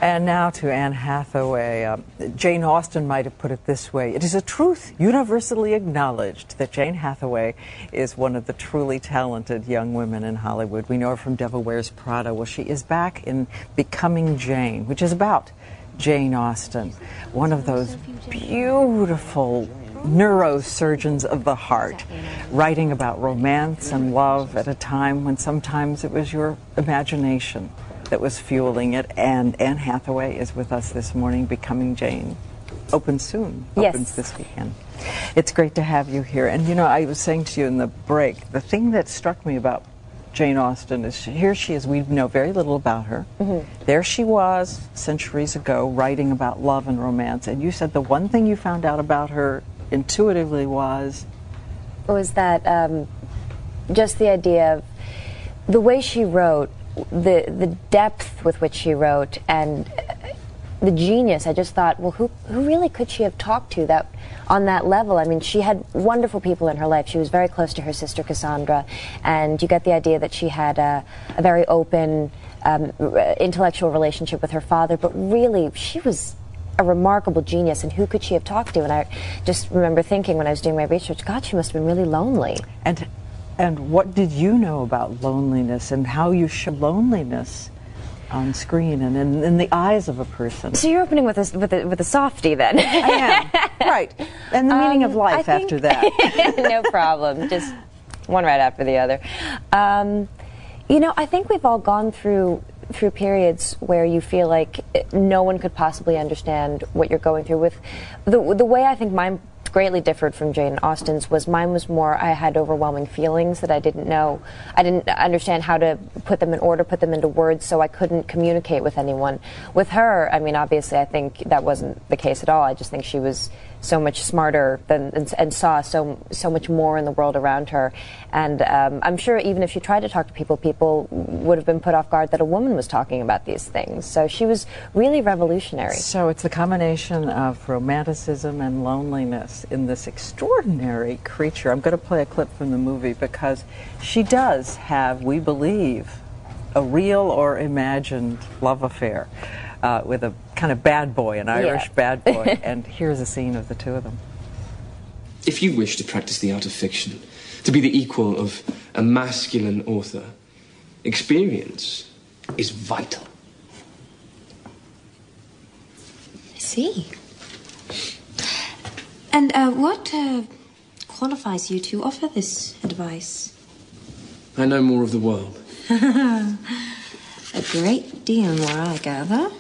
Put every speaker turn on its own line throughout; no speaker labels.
And now to Anne Hathaway. Jane Austen might have put it this way: it is a truth universally acknowledged that Jane Hathaway is one of the truly talented young women in Hollywood. We know her from Devil Wears Prada. Well, she is back in Becoming Jane, which is about Jane Austen, one of those beautiful neurosurgeons of the heart, writing about romance and love at a time when sometimes it was your imagination that was fueling it. And Anne Hathaway is with us this morning. Becoming Jane opens soon.
Yes.
Opens this weekend. It's great to have you here. And you know, I was saying to you in the break, the thing that struck me about Jane Austen is here she is. We know very little about her. Mm-hmm. There she was centuries ago writing about love and romance. And you said the one thing you found out about her intuitively was
that just the idea of the way she wrote, the depth with which she wrote, and the genius. I just thought, well, who really could she have talked to that on that level? I mean, she had wonderful people in her life. She was very close to her sister Cassandra, and you get the idea that she had a very open intellectual relationship with her father, but really she was a remarkable genius, and who could she have talked to? And I just remember thinking when I was doing my research, God, she must have been really lonely.
And what did you know about loneliness and how you show loneliness on screen and in the eyes of a person?
So you're opening with a softie then.
I am, right. And the meaning of life after that.
No problem, just one right after the other. You know, I think we've all gone through periods where you feel like no one could possibly understand what you're going through. With the way I think mine greatly differed from Jane Austen's was, mine was more, I had overwhelming feelings that I didn't understand how to put them in order, put them into words, so I couldn't communicate with anyone. With her, I mean, obviously I think that wasn't the case at all. I just think she was so much smarter and saw so much more in the world around her. And I'm sure even if she tried to talk to people would have been put off guard that a woman was talking about these things. So she was really revolutionary.
So it's the combination of romanticism and loneliness in this extraordinary creature. I'm going to play a clip from the movie because she does have, we believe, a real or imagined love affair with a kind of bad boy, an Irish bad boy. And here's a scene of the two of them.
If you wish to practice the art of fiction, to be the equal of a masculine author, experience is vital.
I see. And what qualifies you to offer this advice?
I know more of the world.
A great deal more, I gather.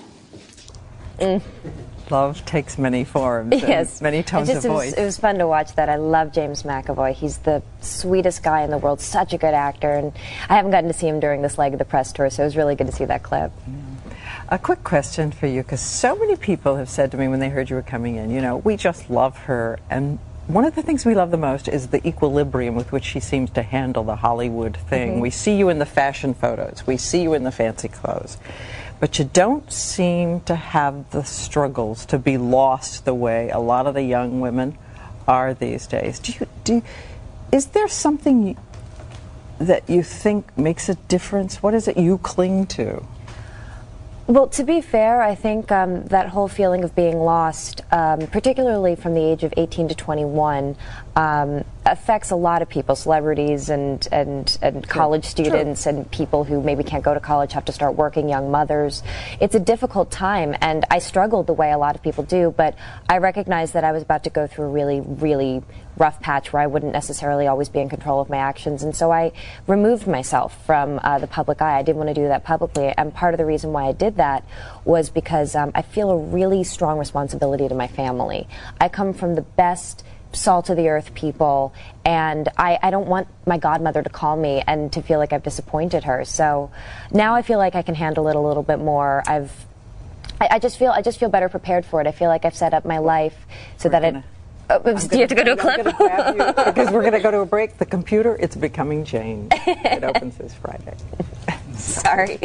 Love takes many forms,
yes,
and many tones of voice.
It was fun to watch that. I love James McAvoy. He's the sweetest guy in the world, such a good actor, and I haven't gotten to see him during this leg of the press tour, so it was really good to see that clip.
A quick question for you, because so many people have said to me when they heard you were coming in, you know, we just love her, and one of the things we love the most is the equilibrium with which she seems to handle the Hollywood thing. Mm-hmm. We see you in the fashion photos, we see you in the fancy clothes, but you don't seem to have the struggles to be lost the way a lot of the young women are these days. Is there something that you think makes a difference? What is it you cling to?
Well, to be fair, I think that whole feeling of being lost, particularly from the age of 18 to 21, affects a lot of people, celebrities and college students and people who maybe can't go to college, have to start working, young mothers. It's a difficult time, and I struggled the way a lot of people do, but I recognized that I was about to go through a really, really rough patch where I wouldn't necessarily always be in control of my actions, and so I removed myself from the public eye. I didn't want to do that publicly, and part of the reason why I did that was because I feel a really strong responsibility to my family. I come from the best salt-of-the-earth people, and I don't want my godmother to call me and to feel like I've disappointed her. So now I feel like I can handle it a little bit more. I just feel better prepared for it. I feel like I've set up my life so that it... do you have to go to a clip?
I'm gonna grab you because we're going to go to a break. The computer, it's Becoming Jane. It opens this Friday.
Sorry.